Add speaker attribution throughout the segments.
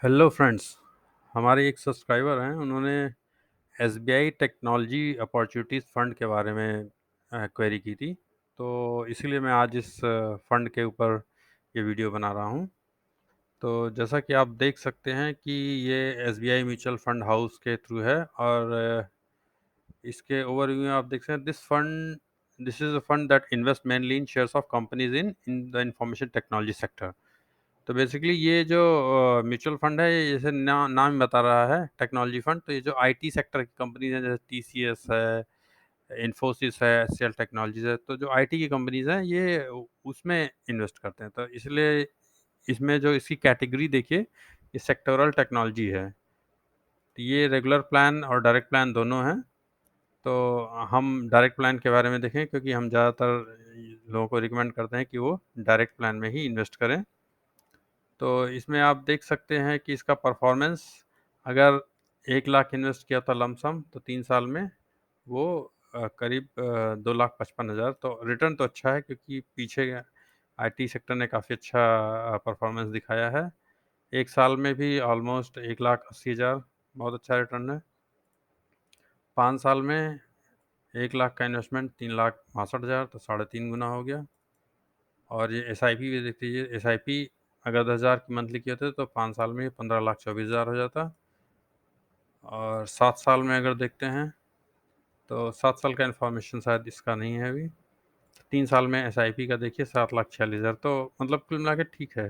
Speaker 1: Hello friends. हमारे एक subscriber हैं, उन्होंने एसबीआई टेक्नोलॉजी अपॉर्चुनिटीज़ फ़ंड के बारे में क्वेरी की थी। तो इसीलिए मैं आज इस फ़ंड के ऊपर ये वीडियो बना रहा हूँ। तो जैसा कि आप देख सकते हैं कि ये एसबीआई म्यूचुअल फंड हाउस के थ्रू है, और इसके ओवरव्यू में आप देख सकते हैं, this is a fund that invest mainly in shares of companies in in the information technology sector. तो बेसिकली ये जो म्यूचुअल फंड है, ये जैसे नाम ही बता रहा है टेक्नोलॉजी फंड, तो ये जो आईटी सेक्टर की कंपनीज हैं, जैसे टीसीएस है, इन्फोसिस है, एचसीएल टेक्नोलॉजीज है, तो जो आईटी की कंपनीज हैं ये उसमें इन्वेस्ट करते हैं। तो इसलिए इसमें जो इसकी कैटेगरी देखिए, ये सेक्टोरल टेक्नोलॉजी है। तो ये रेगुलर प्लान और डायरेक्ट प्लान दोनों हैं। तो हम डायरेक्ट प्लान के बारे में देखें, क्योंकि हम ज़्यादातर लोगों को रिकमेंड करते हैं कि वो डायरेक्ट प्लान में ही इन्वेस्ट करें। तो इसमें आप देख सकते हैं कि इसका परफॉर्मेंस, अगर 1 लाख इन्वेस्ट किया था लमसम, तो 3 साल में वो करीब 2,55,000। तो रिटर्न तो अच्छा है, क्योंकि पीछे आईटी सेक्टर ने काफ़ी अच्छा परफॉर्मेंस दिखाया है। 1 साल में भी ऑलमोस्ट 1,80,000, बहुत अच्छा रिटर्न है। 5 साल में 1 लाख का इन्वेस्टमेंट 3,62,000, तो 3.5 गुना हो गया। और ये एसआईपी भी देख लीजिए, एसआईपी अगर 10,000 की मंथली की होते तो 5 साल में 15,24,000 हो जाता। और 7 साल में अगर देखते हैं, तो 7 साल का इन्फॉर्मेशन शायद इसका नहीं है अभी। 3 साल में एसआईपी का देखिए 7,46,000, तो मतलब कुल मिला के ठीक है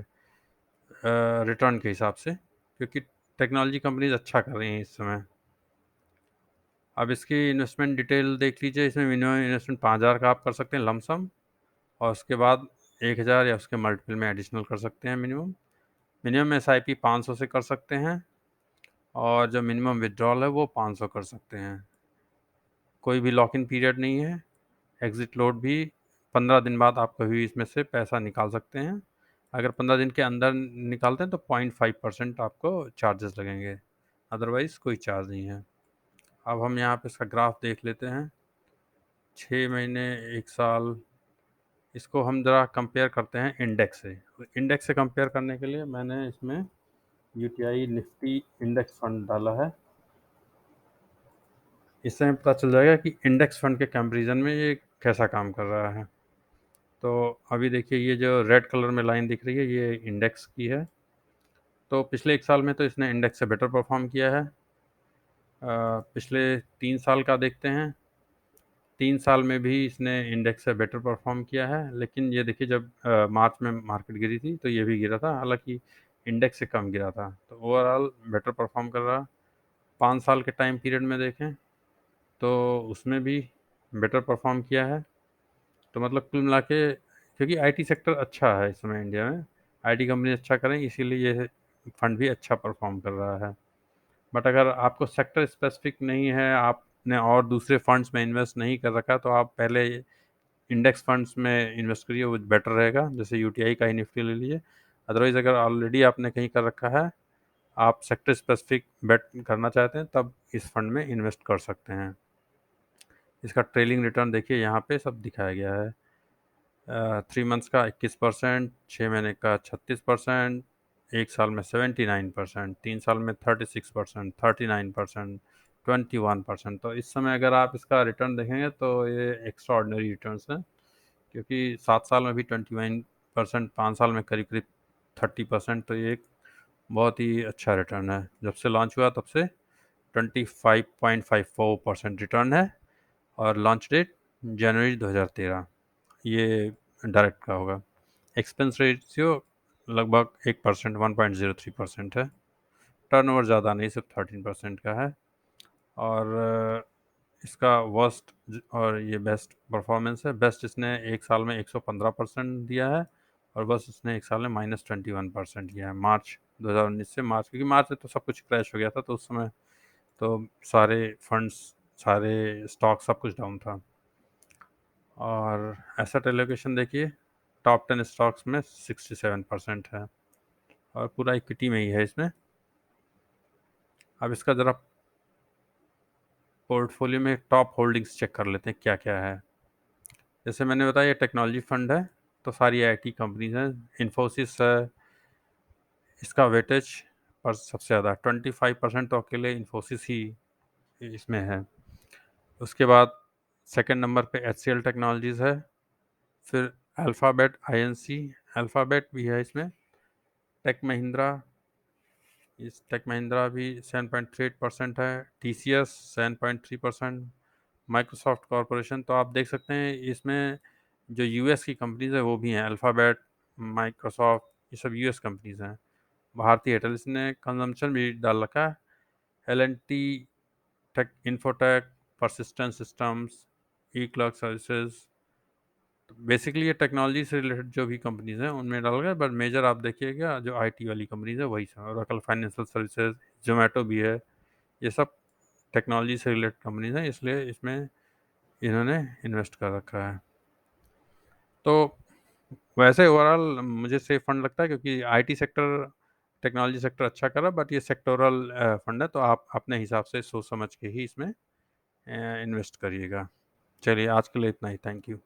Speaker 1: रिटर्न के हिसाब से, क्योंकि टेक्नोलॉजी कंपनीज अच्छा कर रही हैं इस समय। अब इसकी इन्वेस्टमेंट डिटेल देख लीजिए। इसमें मिनिमम इन्वेस्टमेंट 5,000 का आप कर सकते हैं लमसम, और उसके बाद 1,000 या उसके मल्टीपल में एडिशनल कर सकते हैं। मिनिमम मिनिमम एसआईपी 500 से कर सकते हैं, और जो मिनिमम विड्रॉल है वो 500 कर सकते हैं। कोई भी लॉक इन पीरियड नहीं है। एग्ज़िट लोड भी 15 दिन बाद आप कभी भी इसमें से पैसा निकाल सकते हैं। अगर 15 दिन के अंदर निकालते हैं तो 0.5% आपको चार्जेस लगेंगे, अदरवाइज़ कोई चार्ज नहीं है। अब हम यहाँ पे इसका ग्राफ देख लेते हैं, 6 महीने, 1 साल। इसको हम ज़रा कंपेयर करते हैं इंडेक्स से। इंडेक्स से कंपेयर करने के लिए मैंने इसमें यूटीआई निफ्टी इंडेक्स फंड डाला है। इससे हमें पता चल जाएगा कि इंडेक्स फंड के कंपैरिजन में ये कैसा काम कर रहा है। तो अभी देखिए, ये जो रेड कलर में लाइन दिख रही है, ये इंडेक्स की है। तो पिछले 1 साल में तो इसने इंडेक्स से बेटर परफॉर्म किया है। पिछले 3 साल का देखते हैं, 3 साल में भी इसने इंडेक्स से बेटर परफॉर्म किया है। लेकिन ये देखिए, जब मार्च में मार्केट गिरी थी तो ये भी गिरा था, हालांकि इंडेक्स से कम गिरा था। तो ओवरऑल बेटर परफॉर्म कर रहा। 5 साल के टाइम पीरियड में देखें तो उसमें भी बेटर परफॉर्म किया है। तो मतलब कुल मिला के, क्योंकि आईटी सेक्टर अच्छा है इस समय इंडिया में, आईटी कंपनी अच्छा करें, इसीलिए ये फंड भी अच्छा परफॉर्म कर रहा है। बट अगर आपको सेक्टर स्पेसिफिक नहीं है, आपने और दूसरे फंड्स में इन्वेस्ट नहीं कर रखा, तो आप पहले इंडेक्स फंड्स में इन्वेस्ट करिए, वो बेटर रहेगा। जैसे यूटीआई का ही निफ्टी ले लीजिए। अदरवाइज़ अगर ऑलरेडी आपने कहीं कर रखा है, आप सेक्टर स्पेसिफिक बेट करना चाहते हैं, तब इस फंड में इन्वेस्ट कर सकते हैं। इसका ट्रेलिंग रिटर्न देखिए, यहाँ पे सब दिखाया गया है। 3 मंथ्स का 21%, 6 महीने का 36%, 1 साल में 79%, 3 साल में 36%, 39%, 21%। तो इस समय अगर आप इसका रिटर्न देखेंगे तो ये एक्स्ट्रा ऑर्डिनरी रिटर्न्स हैं, क्योंकि 7 साल में भी 21%, 5 साल में करीब करीब 30%। तो ये एक बहुत ही अच्छा रिटर्न है। जब से लॉन्च हुआ तब से 25.54% रिटर्न है, और लॉन्च डेट जनवरी 2013। ये डायरेक्ट का होगा। एक्सपेंस रेशियो लगभग 1%, 1.03% है। टर्नओवर ज़्यादा नहीं, सिर्फ 13% का है। और इसका वर्स्ट और ये बेस्ट परफॉर्मेंस है। बेस्ट इसने 1 साल में 115% दिया है, और बस इसने 1 साल में -21% दिया है। मार्च 2019 से मार्च, क्योंकि मार्च में तो सब कुछ क्रैश हो गया था, तो उस समय तो सारे फंड्स, सारे स्टॉक, सब कुछ डाउन था। और एसेट एलोकेशन देखिए, टॉप 10 स्टॉक्स में 67% है, और पूरा इक्विटी में ही है इसमें। अब इसका ज़रा पोर्टफोलियो में टॉप होल्डिंग्स चेक कर लेते हैं क्या क्या है। जैसे मैंने बताया, ये टेक्नोलॉजी फंड है, तो सारी आईटी कंपनीज हैं। इन्फोसिस है, इसका वेटेज पर सबसे ज़्यादा 25% तो अकेले इन्फोसिस ही इसमें है। उसके बाद सेकंड नंबर पे एचसीएल टेक्नोलॉजीज़ है, फिर अल्फ़ाबेट आईएनसी, अल्फ़ाबेट भी है इसमें, टेक महिंद्रा, इस टेक महिंद्रा भी 7.38% है, टीसीएस 7.3%, माइक्रोसॉफ्ट कॉरपोरेशन। तो आप देख सकते हैं इसमें जो यूएस की कंपनीज है वो भी हैं, अल्फ़ाबेट, माइक्रोसॉफ्ट, ये सब यूएस कंपनीज हैं। भारतीय एयरटेल इसने कंजम्पशन भी डाल रखा है, L N T, tech infotech, persistent systems, E clerk services. Basically ये टेक्नोलॉजी से रिलेटेड जो भी कंपनीज हैं उनमें डाल गए, बट मेजर आप देखिएगा जो आईटी वाली कंपनीज है वही सब, ओरेकल फाइनेंशियल सर्विसेज, जोमेटो भी है, ये सब टेक्नोलॉजी से रिलेटेड कंपनीज हैं, इसलिए इसमें इन्होंने इन्वेस्ट कर रखा है। तो वैसे ओवरऑल मुझे सेफ फंड लगता है, क्योंकि आईटी सेक्टर, टेक्नोलॉजी सेक्टर अच्छा कर रहा है, बट ये सेक्टोरल फंड है, तो आप अपने हिसाब से सोच समझ के ही इसमें इन्वेस्ट करिएगा। चलिए आज के लिए इतना ही, थैंक यू।